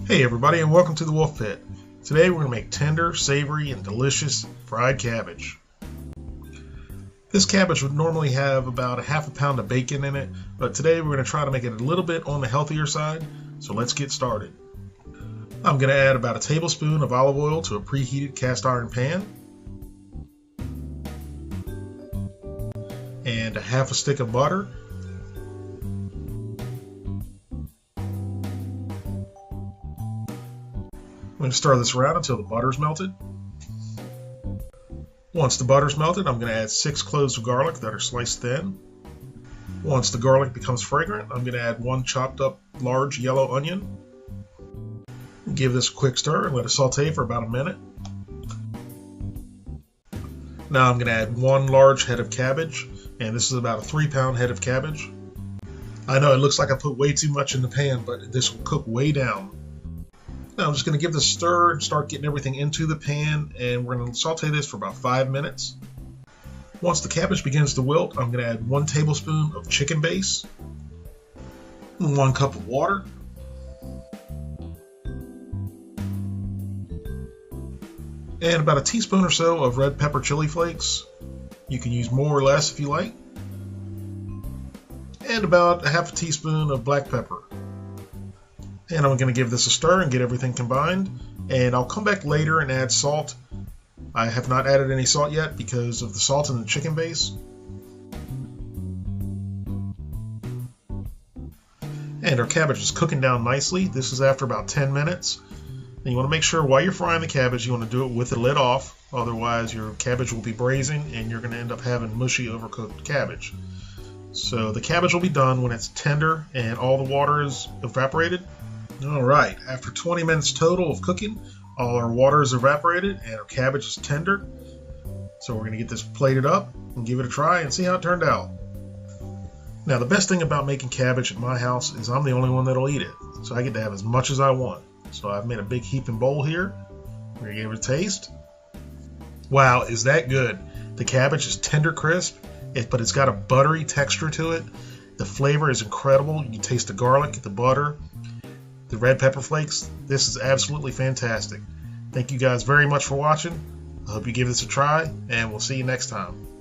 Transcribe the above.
Hey everybody, and welcome to the Wolf Pit. Today we're going to make tender, savory, and delicious fried cabbage. This cabbage would normally have about a half a pound of bacon in it, but today we're going to try to make it a little bit on the healthier side, so let's get started. I'm going to add about a tablespoon of olive oil to a preheated cast iron pan, and a half a stick of butter. I'm going to stir this around until the butter's melted. Once the butter's melted, I'm going to add 6 cloves of garlic that are sliced thin. Once the garlic becomes fragrant, I'm going to add 1 chopped up large yellow onion. Give this a quick stir and let it saute for about a minute. Now I'm going to add 1 large head of cabbage, and this is about a 3-pound head of cabbage. I know it looks like I put way too much in the pan, but this will cook way down. Now I'm just going to give this a stir and start getting everything into the pan, and we're going to saute this for about 5 minutes. Once the cabbage begins to wilt, I'm going to add 1 tablespoon of chicken base, 1 cup of water, and about a teaspoon or so of red pepper chili flakes. You can use more or less if you like, and about a half a teaspoon of black pepper. And I'm going to give this a stir and get everything combined, and I'll come back later and add salt. I have not added any salt yet because of the salt in the chicken base. And our cabbage is cooking down nicely. This is after about 10 minutes. And you want to make sure while you're frying the cabbage, you want to do it with the lid off. Otherwise your cabbage will be braising and you're going to end up having mushy, overcooked cabbage. So the cabbage will be done when it's tender and all the water is evaporated. Alright, after 20 minutes total of cooking, all our water is evaporated and our cabbage is tender. So we're going to get this plated up and give it a try and see how it turned out. Now the best thing about making cabbage at my house is I'm the only one that'll eat it. So I get to have as much as I want. So I've made a big heaping bowl here. We're going to give it a taste. Wow, is that good? The cabbage is tender crisp, but it's got a buttery texture to it. The flavor is incredible. You can taste the garlic, the butter, the red pepper flakes. This is absolutely fantastic. Thank you guys very much for watching. I hope you give this a try, and we'll see you next time.